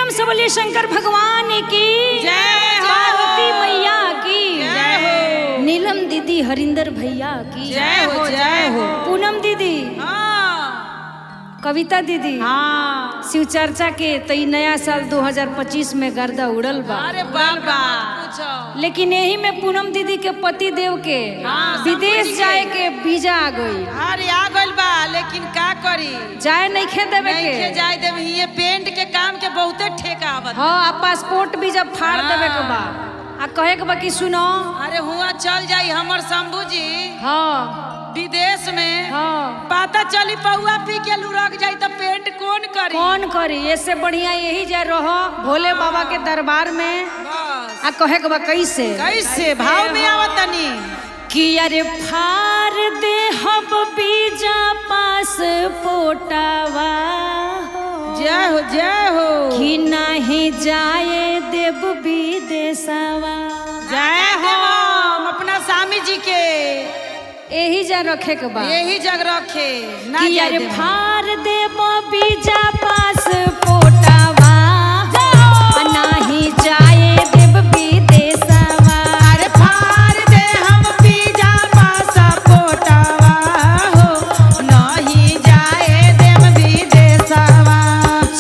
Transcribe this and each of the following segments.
प्रेम से बोलिए शंकर भगवान की जय हो। पार्वती मैया की जय हो। नीलम दीदी हरिंदर भैया की जय हो जय हो। पूनम दीदी, हाँ कविता दीदी, हाँ। शिव चर्चा के तई नया साल 2025 में गर्दा उड़ल बा। अरे बाबा पूछो। लेकिन यही में पूनम दीदी के पति देव के हाँ, विदेश जाए के वीजा आ गई। अरे आ गइल बा, लेकिन का करी, जाए नहीं खे देवे नहीं के के। जाए देव। ये पेंट के काम के बहुते ठेका आवत। हाँ, पासपोर्ट भी जब फाड़ हाँ। देवे के बा आ कहे के बा कि सुनो। अरे हुआ चल जाई हमर शंभू जी हाँ विदेश में, हाँ, पता चली पौआ पी के लुढ़क जाई तो पेंट कौन करी। कौन करी, इससे बढ़िया यही जा रहो भोले बाबा के दरबार में। बस आ कहे के बा कैसे कैसे भाव में आवतनी कि अरे फार दे हब बीजा पासपोर्टवा जय हो जय हो। कि नहीं जाए देव विदेशवा। जय हो अपना स्वामी जी के यही जा रखे के बा यही जग रखे ना कि जाए अरे देव। फार देव बीजा पासपोर्टवा नहीं जाए देव विदेशवा। अरे फार दे हम बीजा पासपोर्टवा हो, नहीं जाए देव विदेशवा।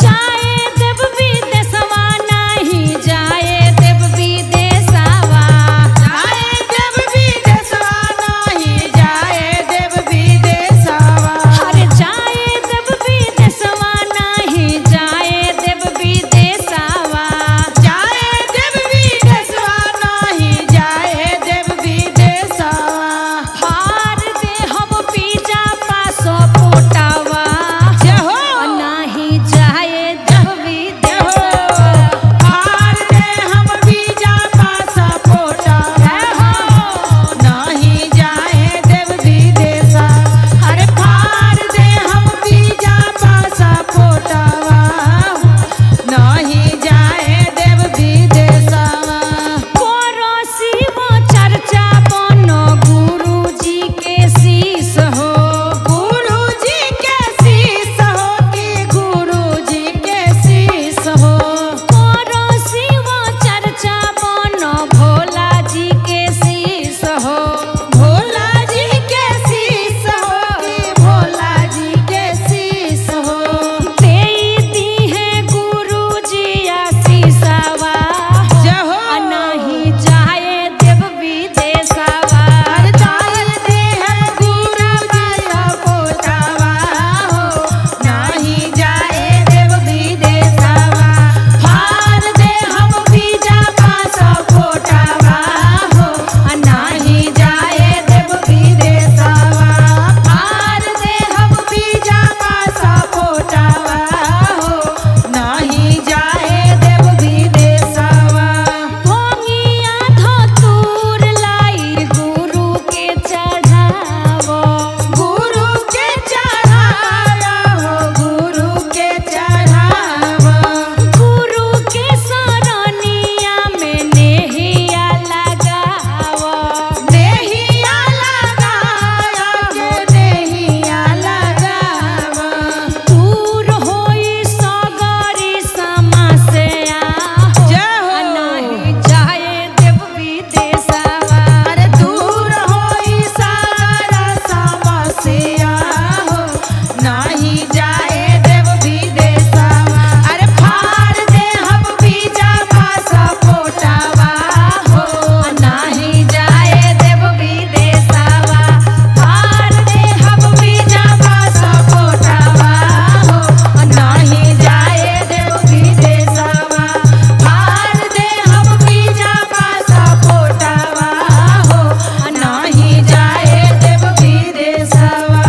जाए देव विदेशवा नहीं जाए देव विदेशवा। जाए देव विदेशवा, नहीं जाए देव विदेशवा। अरे जाए देव विदेशवा नहीं जाए देव विदेशवा। जाए देव विदेशवा, नहीं जाए देव विदेशवा। फार दे हम बीजा पासपोर्टवा जय हो। नहीं जाए देव विदेशवा। फार दे हम बीजा पासपोर्टवा हो, नहीं जाए देव विदेशवा। अरे फार दे हम बीजा पासपोर्टवा हो, नहीं जाए देव विदेशवा। करो शिव चर्चा बनो गुरुजी के शीश हो। गुरुजी के शीश हो कि गुरुजी के शीश हो। करो शिव चर्चा बनो भोला जी के शीश हो। भोला जी के शीश हो कि भोला जी के शीश हो। दे दी है गुरुजी आशीषवा जय हो। नहीं जाए देव विदेशवा। अरे जाए दे हम गुरुजी पासपोर्टवा हो, नहीं जाए देव विदेशवा। फार दे हम बीजा पासपोर्टवा हो, नहीं जाए देव विदेशवा। फार दे हम बीजा पासपोर्टवा हो, नहीं जाए देव विदेशवा। भोंगिया धतूर लाई गुरु के चढ़ावो। गुरु के चढ़ाया हो, गुरु के चढ़ावा। गुरु के सरनिया में नेहिया लगावो। नेहिया लगाया के नेहिया लगावा। दूर होई सगरी समस्या जय हो। नहीं जाए देव विदेशवा। अरे दूर होई सारा समस्या हो, नहीं जाए देव विदेशवा। अरे फार दे हम बीजा पासपोर्टवा हो, नहीं जाए देव विदेशवा। फार दे हम बीजा पासपोर्टवा हो, नहीं जाए देव विदेशवा। फार दे हम बीजा पासपोर्टवा हो, नहीं जाए देव विदेशवा।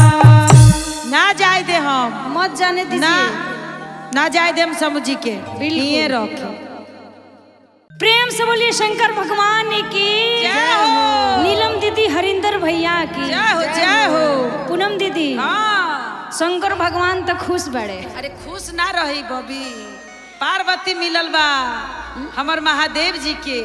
ना जाए दे हम, मत जाने ना दीजिए। ना जाए दे हम समझी के बिल्कुल। ये रखे। प्रेम से बोलिए शंकर भगवान की जय हो। नीलम दीदी हरिंदर भैया की जय हो जय हो। पूनम दीदी, हाँ शंकर भगवान तो खुश बड़े। अरे खुश ना रही बबी, पार्वती मिलल बा हमर महादेव जी के।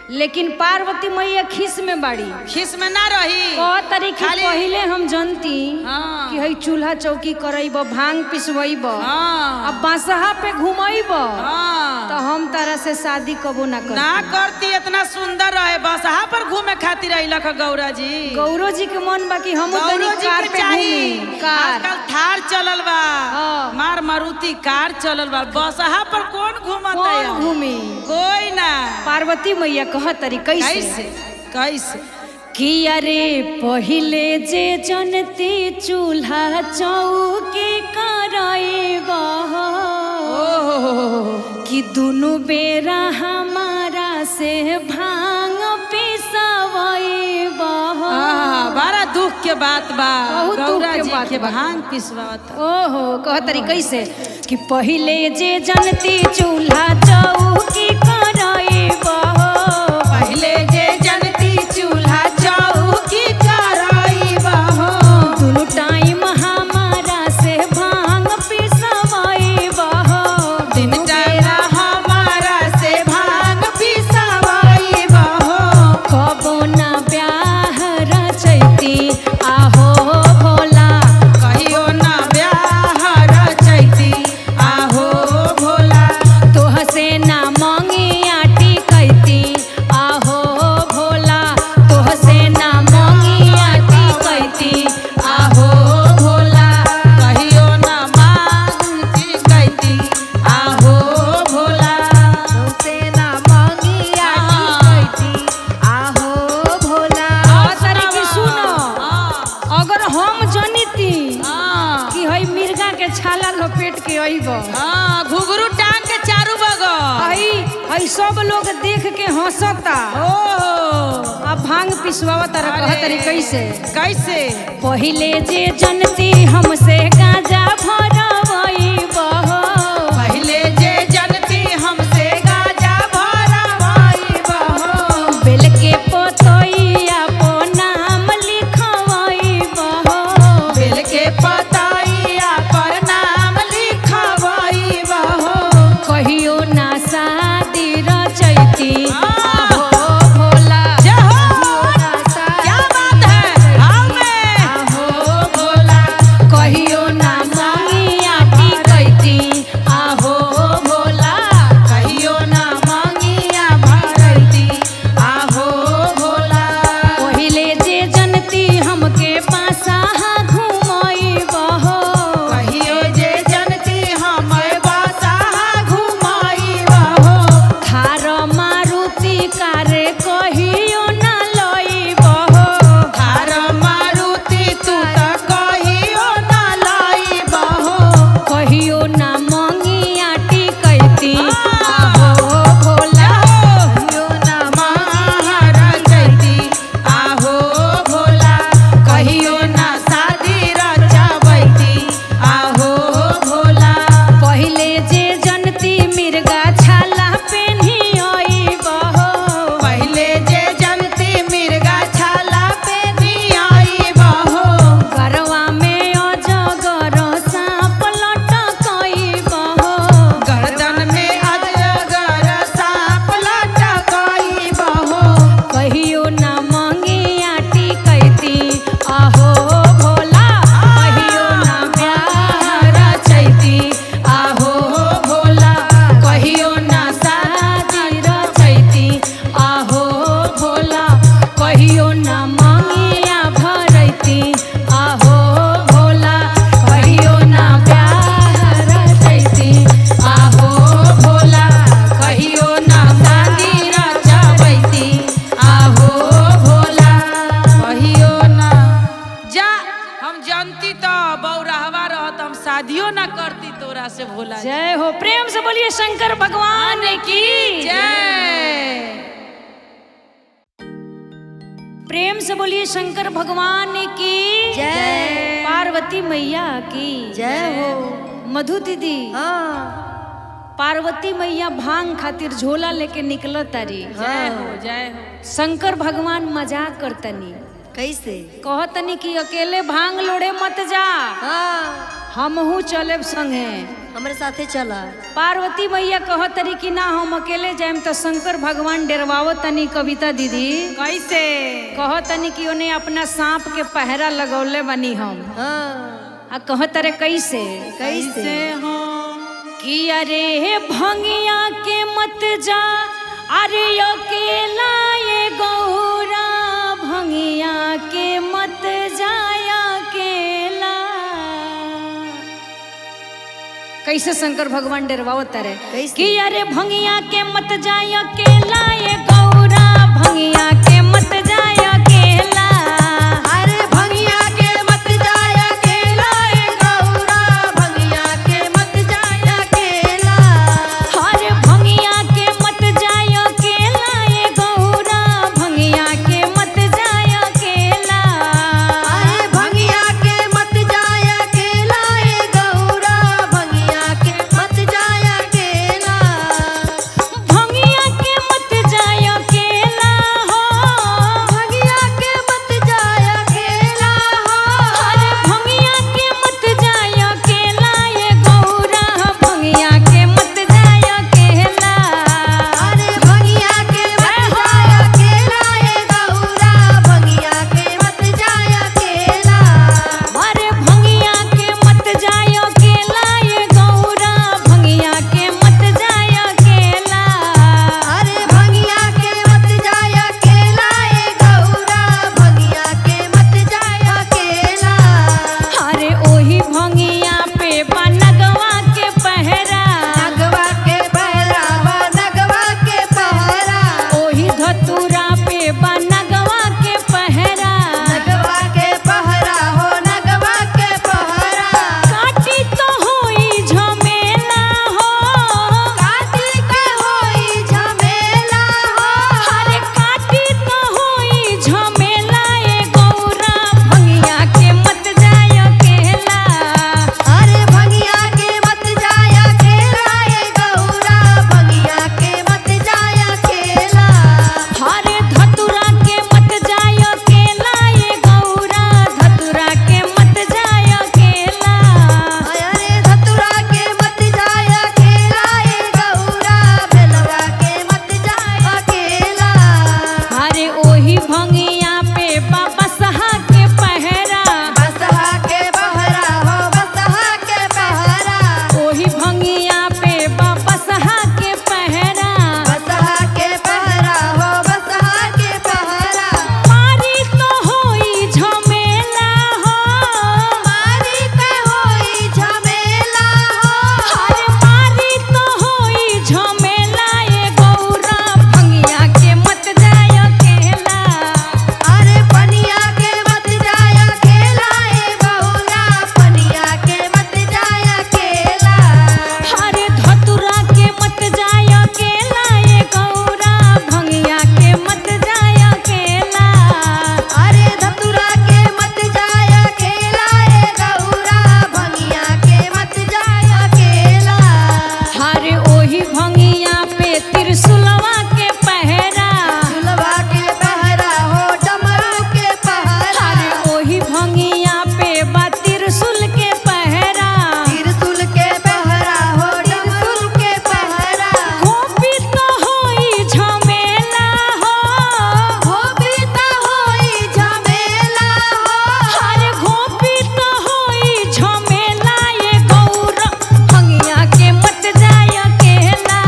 लेकिन पार्वती मैया खिस में बाड़ी। खिस में ना रही तरीके पहले हम जानती हाँ। कि हई चूल्हा चौकी करब, भांग पिसवब, हाँ। अब बासहा पे घुमब, हाँ। तो हम तारा से शादी कबो ना कर ना करती। इतना सुंदर रहे बसहा पर घूमे खातिर अइलक गौरा जी। गौरो जी के मन बा कि हम कार पे घूमी। कार आजकल थार चलल बा, हाँ। मार मारुति कार चलल बा, बसहा पर कौन घूमता है? कौन घूमी? कोई ना। पार्वती मैया कह तरी कैसे कैसे कि अरे पहिले जे जनती चूल्हा चौकी करब कि दुनु बेरा हमारा से भांग पिसवब। बड़ा दुख के बात बा, बहुत दुख गौरा के जी बात के बा। भांग पिसवात। ओहो कह तरी कैसे कि पहिले जे जनती चूल्हा चौकी करब, पहिले जे जनती चूल्हा चौकी करब, दुनु टाइम हमारा से भांग पिसवब, दिन टाइम हमारा से भांग पिसवब, कबो ना ब्याह रचैती आहो भोला, कहियो ना ब्याह रचैती आहो भोला, तोह से ना मंगिया टिकैती आहो भोला, तोह से ना मंगिया टिकैती आहो भोला, कहियो ना मांगती कहती आहो भोला, से ना मंगिया टिकैती आहो भोला। तरी की सुनो, अगर हम जनिती कि हई मिर्गा के छाला लपेट के अइब, घुघरू टांग के चारू बगल, हई सब लोग देख के हंसता, अब भांग पिसवा तारा कह तरी कैसे कैसे पहिले जे जनती हमसे गाजा भरवइब, पहिले जे जनती हमसे गाजा भरवइब, बेल के पतइया पो नाम लिखवइब, बेल के पतइया पर नाम लिखवइब, कहियो ना शादी रचैती आहो भोला, जय हो। कहियो ना शादी क्या बात है भाव में आहो भोला, कहियो ना मंगिया टिकैती आहो भोला, कहियो ना मंगिया भरैती आहो भोला, पहिले जे जनती हमके पासाहा घुमइब, कहियो जे जनती हमर बसहा घुमाइब, थार मारुति कारे कहियो ना लइब, थार मारुति तू त कहियो ना लाइब, कहियो ना मंगिया टिकैती आहो भोला, कहियो ना रचैती आहो भोला, कहियो ना शादी रचबैती आहो भोला, पहिले जे जनती मिर्गा छाला पेन्ही अइब, पहिले जे जनती मिर्गा छाला पे दियाइब, गरवा में अजगर साँप लटकइब, गर्दन में अजगर सांप लटकइब, कहियो ना मंगिया टिकैती आहो भोला, कहियो ना ब्याह रचैती आहो भोला, कहियो ना शादी रचैती आहो भोला, कहियो ना मंगिया भरैती आहो भोला, कहियो ना ब्याह रचैती आहो भोला, कहियो ना शादी रचबैती आहो भोला। कहियो ना जा हम जानती तो बौराहवा रहत हम शादियों ना करती तोरा से भोला जी। जय हो, प्रेम से बोलिए शंकर भगवान की जय। प्रेम से बोलिए शंकर भगवान की जय। पार्वती मैया की जय हो। मधु दीदी, पार्वती मैया भांग खातिर झोला लेके निकल तारी, जय हो जय हो। शंकर भगवान मजाक करतनी, कैसे कहतनी कि अकेले भांग लोड़े मत जा, हमहू चलेब संगे। हमारे साथे चला। पार्वती मैया कह तरी कि ना हम अकेले जाएम तो शंकर भगवान डरवावो तनी। कविता दीदी कैसे कह तनी कि उन्हें अपना सांप के पहरा लगौले बनी हम। हाँ आ कह तरे कैसे कैसे हो कि अरे भंगिया के मत जा, अरे अकेला ये गौरा भंगिया के मत जाया अकेला। कैसे शंकर भगवान डरवावत रे कैसे? कि अरे भंगिया के मत जाय अकेला ये गौरा भंगिया के मत जाय अकेला। अरे भंगिया के मत जाय अकेला ए गौरा भंगिया के मत जाय अकेला। अरे भंगिया के मत जाय अकेला ये गौरा भंगिया के मत जाय अकेला। अरे भंगिया के मत जाय अकेला ए गौरा भंगिया के मत जाय अकेला। भंगिया के मत जाय अकेला हो, भंगिया के मत जाय अकेला हो। अरे भंगिया के मत जाय अकेला ये गौरा भंगिया के मत जाय अकेला। अरे भंगिया के मत जाय अकेला ए गौरा भंगिया के मत जाय अकेला। अरे भंगिया के मत जाय अकेला ये गौरा भंगिया के मत जाय अकेला। अरे भंगिया के मत जाय अकेला ए गौरा भंगिया के मत जाय अकेला। अरे ओही भंगिया पे बनगवा के पहरा, नगवा के पहरा बा नगवा के पहरा। ओही धतूरा पे बनगवा के पहरा। नगवा के पहरा हो नगवा के पहरा। काटी तो होई झमेला हो, काटी के होई झमेला हो। अरे काटी तो होई झमेला ये गौरा भंगिया के मत जाय अकेला। अरे भंगिया के मत जाय अकेला ए गौरा भंगिया के मत जाय अकेला। अरे धतूरा के मत जाय अकेला ये गौरा धतूरा के मत जाय अकेला। अरे धतुरा के मत जाय अकेला ए गौरा भेलवा के मत जाय अकेला। अरे ओही भंगिया पे बसहा के पहरा, बसहा के पहरा हो बसहा के पहरा। ओही भंगिया पे बसहा के पहरा। बसहा के पहरा हो बसहा के पहरा। मारी तो होई झमेला हो, मारी के होई झमेला हो। अरे मारी तो होई झमेला ये गौरा भंगिया के मत जाय अकेला। अरे पनिया के मत जाय अकेला ए गौरा पनिया के मत जाय अकेला। अरे धतूरा के मत जाय अकेला ये गौरा भंगिया के मत जाय अकेला। अरे धतुरा के मत जाय अकेला ए गौरा भंगिया के मत जाय अकेला। अरे ओही भंगिया पे त्रिशूलवा के पहरा, झुलवा के पहरा हो डमरू के पहरा। अरे ओही भंगिया पे बा त्रिशूल के पहरा। त्रिशूल के पहरा हो डमरू के पहरा। गोपी तो होई झमेला हो, गोपी तो होई झमेला हो। अरे गोपी तो होई झमेला ये गौरा भंगिया के मत जाय अकेला।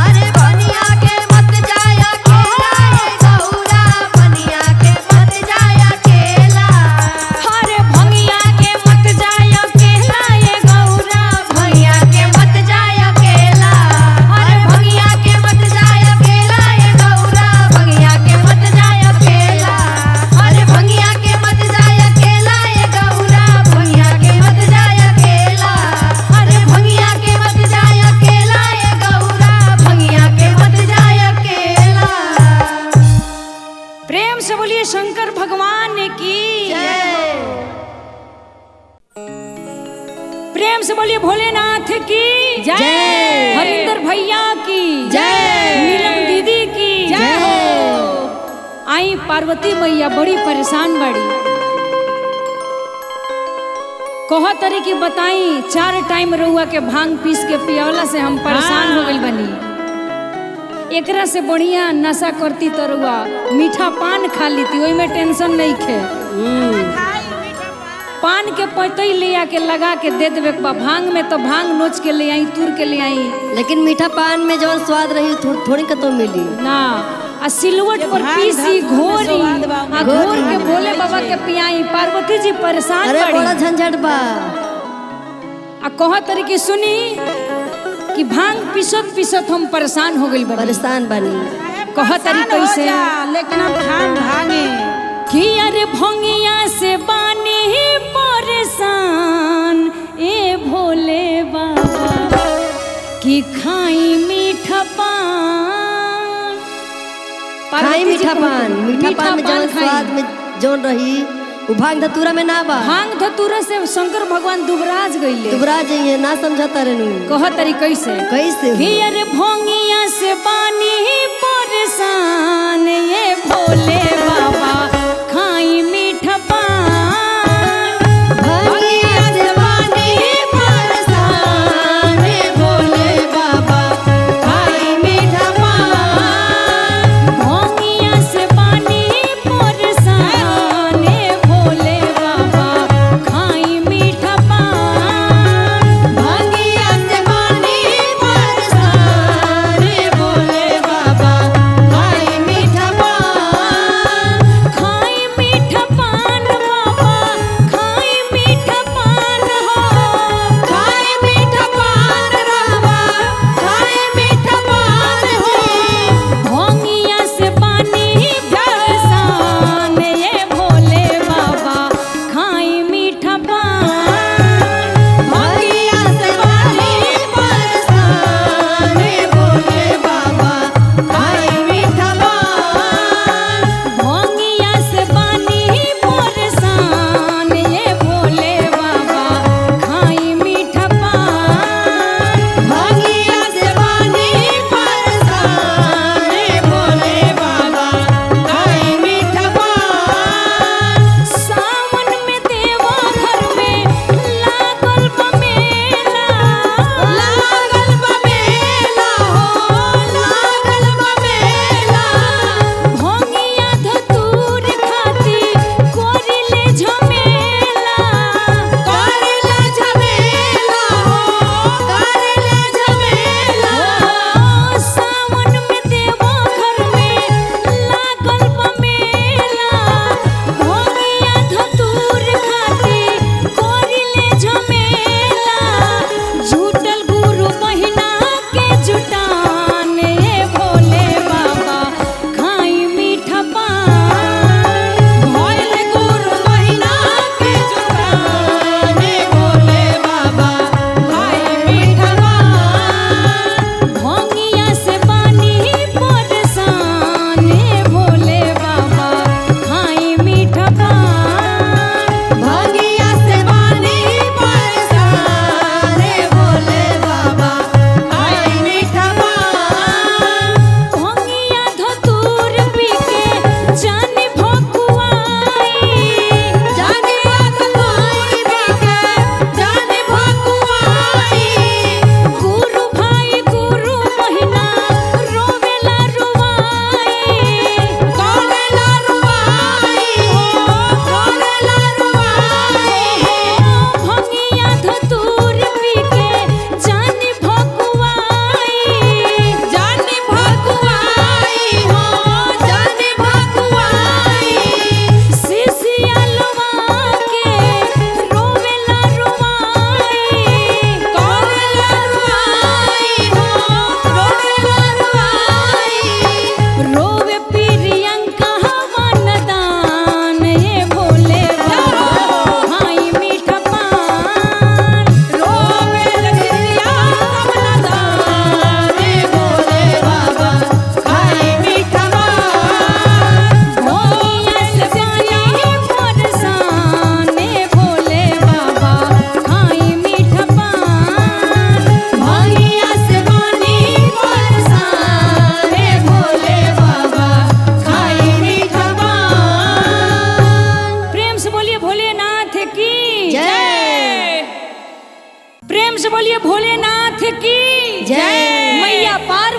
अरे बनिया के मत जाय अकेला ए गौरा बनिया के मत जाय अकेला। अरे भंगिया के मत जाय अकेला ये गौरा भैया के मत जाय अकेला। अरे भैया के मत जाय अकेला ए गौरा भैया के मत जाय अकेला। अरे भैया के मत जाय अकेला ए गौरा भैया के मत जाय अकेला। अरे भैया के मत जाय अकेला ए गौरा भैया के मत जाय अकेला। प्रेम से बोलिए शंकर भगवान की जय। प्रेम से बोलिए भोलेनाथ की जय। हरिंदर भैया की जय। नीलम दीदी की जय हो। आई पार्वती मैया बड़ी परेशान बड़ी। कह तरी की बताई 4 टाइम रउआ के भांग पीस के पियावला से हम परेशान हो गइल बनी। एकरा से बढ़िया नशा करती तो रउआ मीठा पान खा लेती, ओई में टेंशन नहीं खे। पान के पतई ले आके लगा के दे देवे बा। भांग में तो भांग नोच के ले आई, तूर के ले आई लेकिन मीठा पान में जवन स्वाद रही थोड़ी का तो मिली ना। आ सिलवट पर पीसी घोरी आ घोर के भोले बाबा के पियाई। पार्वती जी परेशान अरे बड़ी। बड़ा झंझट बा। आ कह तरी की सुनी कि भांग पीसत पीसत हम परेशान हो गइल बनी। परेशान बनी। कह तरी कैसे लेकिन हम खान भांगे कि अरे भंगिया से बानी परेशान ए भोले बाबा कि खाई मीठा पान। खाई मीठा पान। मीठा पान में जवन खाई। स्वाद में जवन रही वो भांग धतूरा में ना बा। भांग धतूरा से शंकर भगवान दुबराज गइले। दुबरा जाइए ना समझता रेनू। कह तरी कैसे कैसे कि अरे भंगिया से बानी परेशान ये भोले बाबा खाई मीठा पान। भंगिया से बानी परेशान ए भोले बाबा खाई मीठा पान। भंगिया से बानी परेशान ए भोले बाबा खाई मीठा पान। भंगिया से बानी परेशान ए भोले बाबा खाई मीठा पान।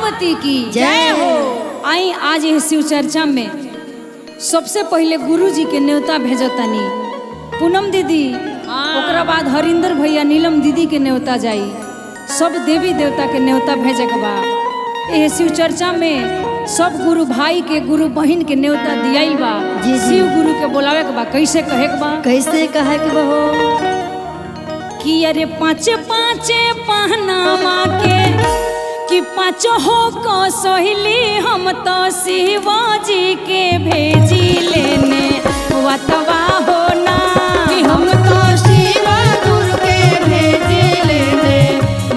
पार्वती की जय हो। आई आज ये शिव चर्चा में सबसे पहले गुरु जी के न्योता भेजतानी पूनम दीदी, ओकरा बाद हरिंदर भैया नीलम दीदी के न्योता जाई, सब देवी देवता के न्योता भेजे के बा। ये शिव चर्चा में सब गुरु भाई के गुरु बहन के न्योता दियाइल बा। जी, जी। शिव गुरु के बुलावे के बा, कैसे कहे के बा कैसे कहे के बहो कि अरे पाँचे पाँचे पहनावा के कि पाँच हो को सोहली हम तो शिवाजी के भेजी लेने वतवा हो ना कि हम तो शिव गुरु के भेजे लेने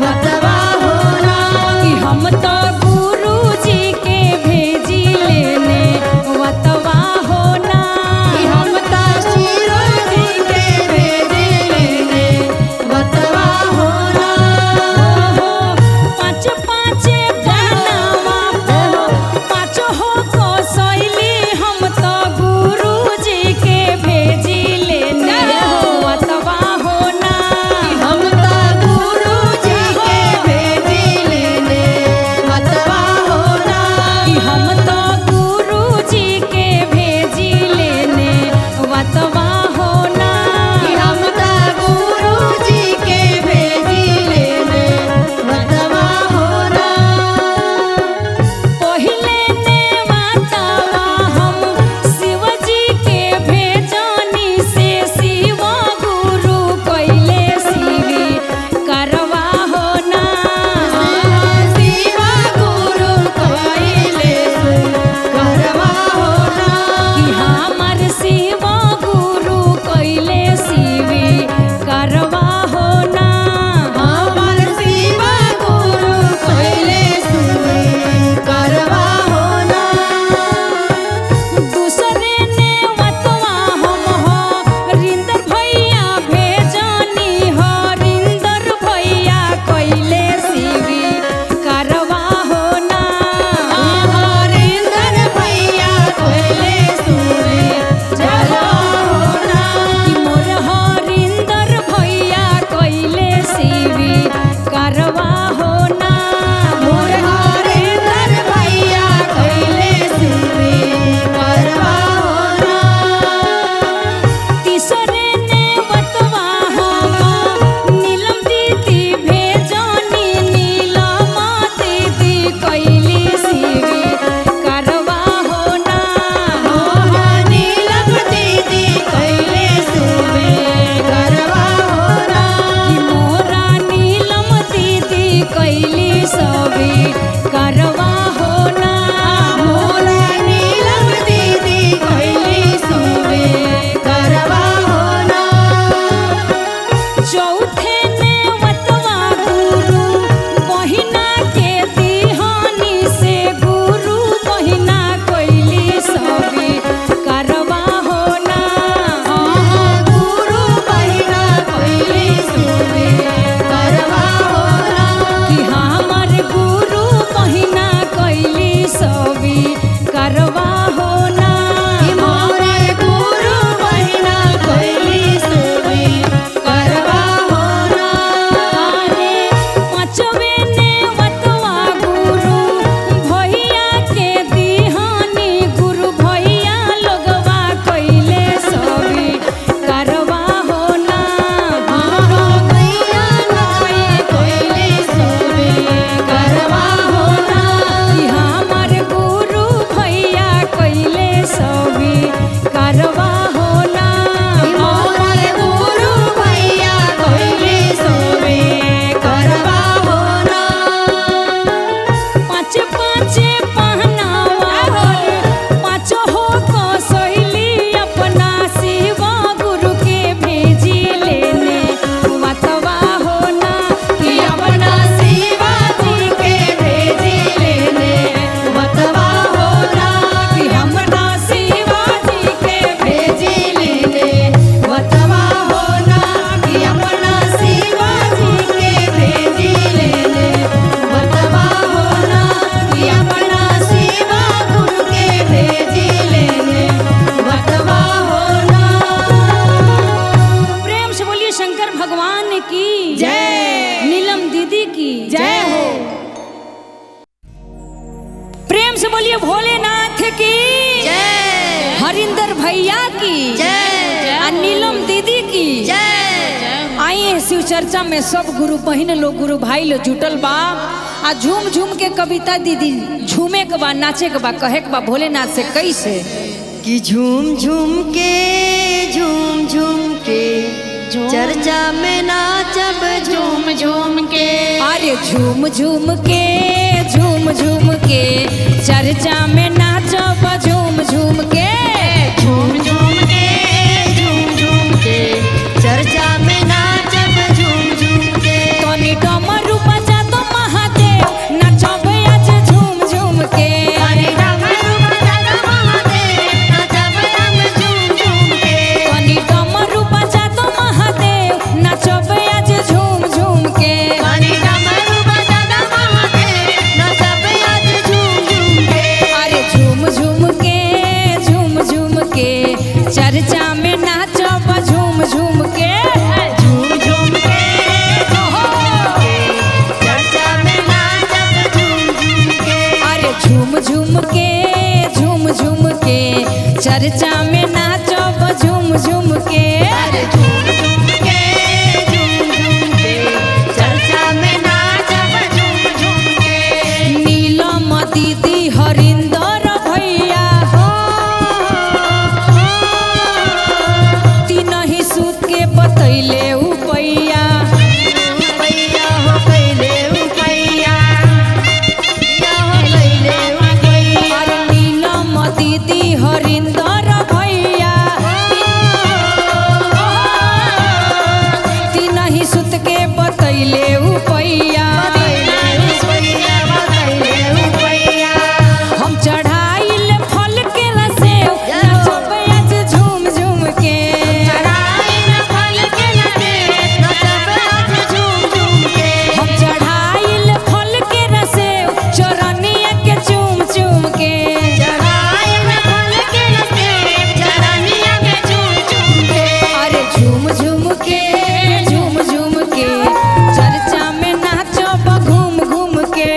बतवा होना कि हम तो गुरु जी के भेजी लेने वतवा हो ना कि हम तो शिव जी के भेजे लेने बतवा होना पाँच पाँचे पहनावा पाँच हो को सोहली हम तो गुरु जी के भेजी लेने वतवा हो ना हम तो गुरु जी के भेजे लेने बतवा होना कि हम तो गुरु जी के भेजी लेने वतवा हो ना कि हम तो गुरु जी के भेजे लेने बतवा होना पहिले ने वतवा हम शिव जी के भेजानी से शिव गुरु कैले शिवी करवा हो ना शिव गुरु कइले करवा होना कि हमर शिव गुरु कैले शिवी करवा हो ना हमर शिव गुरु कइले करवा होना दूसरे ने वतवा हम हो रिंदर भैया भेजानी हो रिंदर भैया कैले शिवी करवा हो ना हरिंदर भैया कइले करवा होना कि मोर हरिंदर भैया कैले शिवी करवा हो ना मोर हरिंदर भैया कइले करवा होना तीसरे ने वतवा हम नीलम दीदी भेजानी नीलम दीदी कैली शिवी करवा हो ना नीलम दीदी कइले करवा होना कि मोरा नीलम दीदी कैली सभी करवा हो ना मोरा नीलम दीदी कइले करवा होना चौथे ने वतवा गुरु बहिना के दिहानी से गुरु बहिना कैली सभी करवा हो ना गुरु बहिना कइले करवा होना कि हमर गुरु बहिना कैली सभी करवा हो ना कि मोरे गुरु बहिना कइले करवा होना अरे पाँचवे ने वतवा गुरु भैया के दिहानी गुरु भैया लोगवा कैले सभी करवा हो ना भैया कइले करवा होना कि हमर गुरु भैया कैले सभी करवा हो ना कि मोरे गुरु भैया कइले करवा होना पाँच पाँचे पहनावा पाँच हो को सोहली अपना शिव गुरु के भेजी लेने वतवा हो ना कि अपना शिवा जी के भेजे लेने बतवा होना कि अपना शिवाजी के भेजे लेने बतवा होना कि अपना शिवा जी के भेजे लेने बतवा होना कि अपना से बोलिए भोलेनाथ की जय। हरिंदर भैया की जय। और नीलम दीदी की जय। आइए शिव चर्चा में सब गुरु बहन लोग गुरु भाई लोग जुटल बा आ झूम झूम के कविता दीदी झूमे के बा नाचे के बा कहे के बा भोलेनाथ से कैसे कि झूम झूम के चर्चा में नाचब झूम झूम के। अरे झूम झूम के चर्चा में नाचब झूम झूम के। झूम झूम के चर्चा में नाचब झूम झूम के। तनी डमरू बजा दो महादेव नाचब आज झूम झूम के। तनी डमरू बजा दो महादेव नाचब आज झूम झूम के। तनी डमरू बजा दो महादेव नाचब आज झूम झूम के। तनी डमरू बजा दो महादेव नाचब आज झूम झूम के। अरे झूम झूम के चर्चा में नाचब झूम झूम के। झूम झूम के चर्चा में नाचब झूम झूम के। अरे झूम झूम के चर्चा में नाचब झूम झूम के। अरे झूम झूम के चर्चा में नाचब झूम झूम के। नीलम दीदी हरिंदर भैया तीनही सूत के बतैले उपैया। पैया हो कैले उपैया हो कैले उपैया। अरे नीलम दीदी हरिंदर भैया तीनही सूत के बतैले उपैया। हम चढ़ाइल फल के रसेव नाचब आज झूम झूम के। हम चढ़ाइल फल के रसेव चरनिया के चूम चूम के। अरे झूम झूम के चर्चा में नाचब घूम घूम के।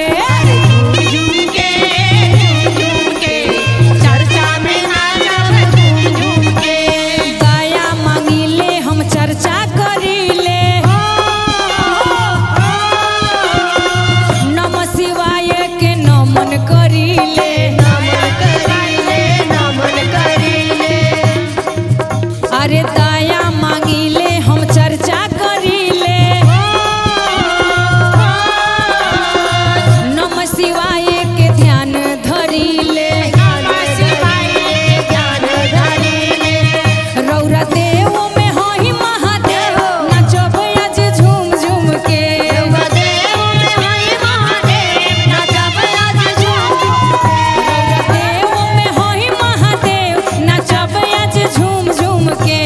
दया मांगिले हम चर्चा करीले नमः शिवाय के नमन करीले। अरे दया मांगिले हम चर्चा करीले नमः शिवाय के ध्यान धरीले। रौरा देव में होई महादेव नाचब आज झूम झूम के। रौरा देव में होई महादेव नाचब आज झूम झूम के।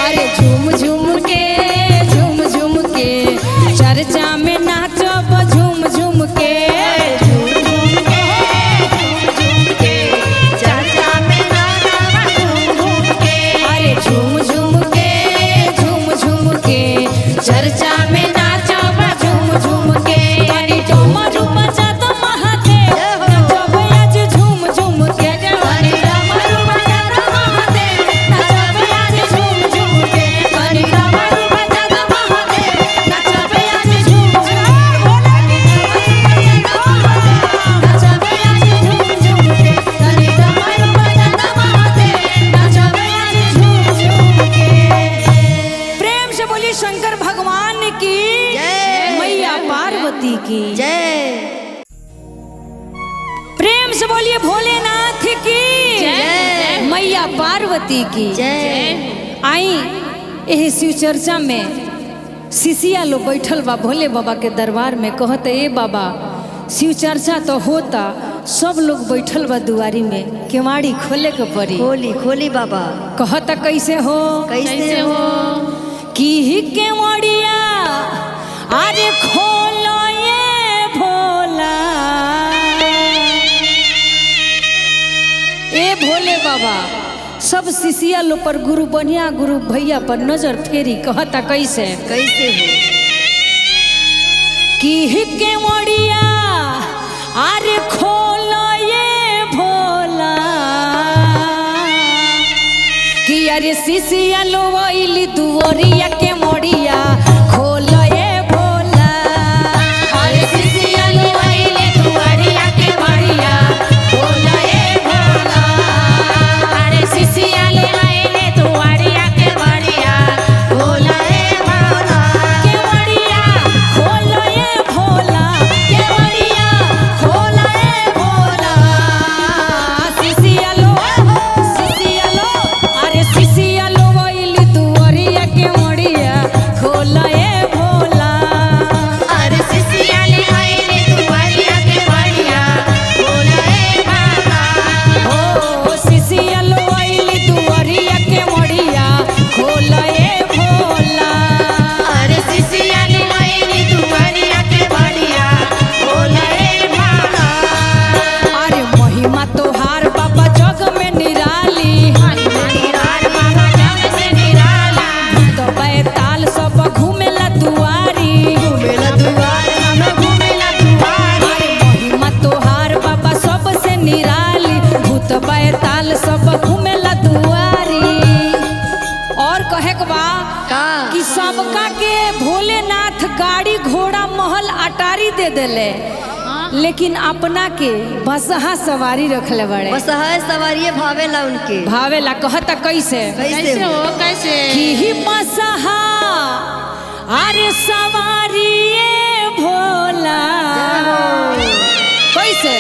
अरे झूम झूम के चर्चा में नाचब झूम झूम के। अरे झूम झूम के चर्चा में नाचब झूम झूम के। तनी डमरू बजा दो महादेव नाचब आज झूम झूम के। तनी डमरू बजा दो महादेव नाचब आज झूम झूम के। तनी डमरू बजा दो महादेव नाचब आज झूम झूम के। तनी डमरू बजा दो महादेव नाचब आज झूम झूम के। प्रेम से बोलिए शंकर भगवान की जय। मैया पार्वती की जय। प्रेम से बोलिए भोलेनाथ की जय। मैया पार्वती की जय। आई एह शिव चर्चा में शिशिया लोग बैठल बा भोले बाबा के दरबार में कहते ए बाबा शिव चर्चा तो होता सब लोग बैठल बा दुआरी में केवाड़ी खोले के पड़ी। खोली बाबा कहता कैसे हो कैसे हो की केवड़िया अरे खोलो ये भोला। ए भोले बाबा सब शिशिया लो पर गुरु बनिया गुरु भैया पर नजर फेरी कहता कैसे कैसे हो की के मोड़िया अरे खोलो ये भोला कि अरे सिसिया लोइली दुवरिया के मोड़िया खोलो ये भोला अरे सिसिया लोइली दुवरिया के मोड़िया खोलो ये भोला अरे सिसिया लोइली दुवरिया के मोड़िया खोलो ये भोला के मोड़िया खोलो ये भोला के मोड़िया खोलो ये भोला सिसिया लो अरे सिसिया लोइली दुवरिया के मोड़िया खोलो ये भोला अरे सिसिया लोइली दुवरिया के मोड़िया खोलो ये भोला ओ सिसिया लोइली दुवरिया के मोड़िया खोलो ये भोला अरे सिसिया लोइली दुवरिया के मोड़िया खोलो ये भोला अरे महिमा तोहार बाबा जग में निराली निराल बाबा जग से निराला तो बैताल सब घूमेला दुआरी घूमेला दुआर हम घूमेला दुआर अरे महिमा तोहार बाबा सबसे निराली भूत बैताल सब घूमेला दुआरी और कहे के बा का कि सबका के भोलेनाथ गाड़ी घोड़ा महल अटारी दे देले लेकिन अपना के बसहा सवारी रखले बड़े बस है सवारी भावेला उनके भावेला कहता कैसे कैसे हो कैसे कि ही बसहा अरे सवारी ये भोला कैसे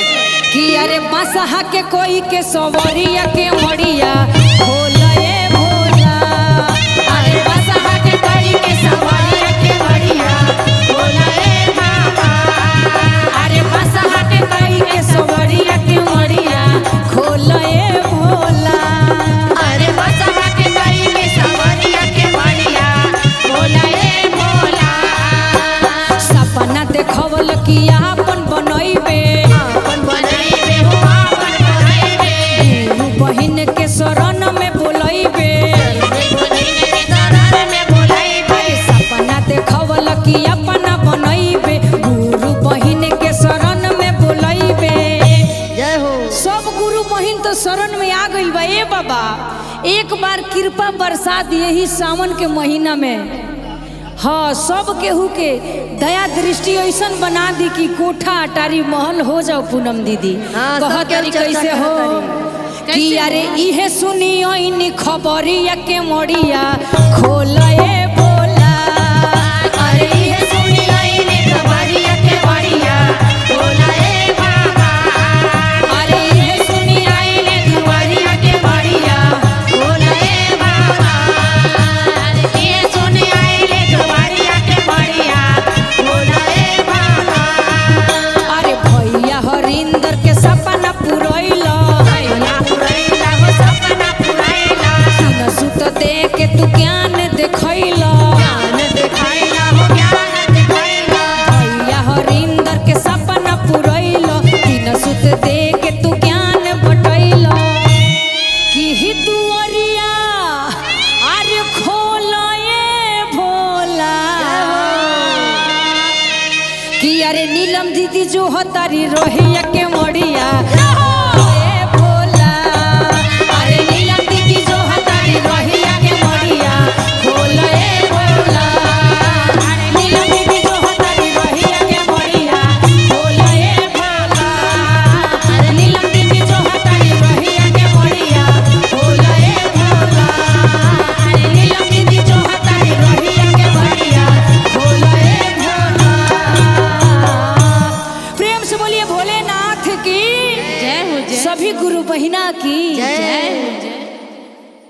कि अरे बसहा के कोई के सवारिया के मड़िया भोला ये भोला अरे बसहा के कड़ी के सवारी के बढ़िया बोला ए बाबा अरे बसहा के कोई के सवारिया के मड़िया खोला ये भोला अरे बसहा के कड़ी के सवारी के बढ़िया बोला ए भोला सपना देखवल कि आपन बनैबे अपन बनाइबे हो अपन बनाइबे गुरु बहिन के शरण में बोलैबे बोलैबे के दरबार में बोलैबे सपना देखवल कि अपना बनैबे गुरु बहिन के शरण में बोलैबे जय हो सब गुरु बहिन तो शरण में आ गइल बा ए बाबा एक बार कृपा बरसात यही सावन के महीना में हाँ सब केहू के दया दृष्टि ऐसन बना दी कि कोठा अटारी महल हो जाओ पूनम दीदी हाँ, सब कहत केहू कैसे चर्चा हो करतारी। कि अरे इहे सुनी ओइनी खबरिया के मोड़िया खोल ए भोला अरे ये सुनी आईने खबरिया के बढ़िया बोला ए बाबा अरे इहे सुनी आईने खबरिया के बढ़िया बोला ए बाबा अरे ये सुनी आईने खबरिया के बढ़िया बोला ए बाबा अरे भैया हरिंदर के सपना पुरैला सपना पुरैला हो सपना पुरैला तीन सुत दे के तू ज्ञान देखैला ज्ञान दिखाइला हो ज्ञान दिखाइला भैया हरिंदर के सपना पुरैला तीन सुत दे के तू ज्ञान बटैला कि ही दुअरिया अरे खोला ये भोला कि अरे नीलम दीदी जो हतारी रोहिया के मोड़िया ए भोला अरे नीलम दीदी जो हतारी रोहिया के मोड़िया खोला ए भोला अरे नीलम दीदी जो हतारी रोहिया के मोड़िया खोला ए भोला अरे नीलम दीदी जो हतारी रोहिया के मोड़िया खोला ए भोला अरे नीलम दीदी जो हतारी रोहिया के मोड़िया खोला ए भोला प्रेम से बोलिए भोलेनाथ की जय हो जय सभी गुरु बहिना की जय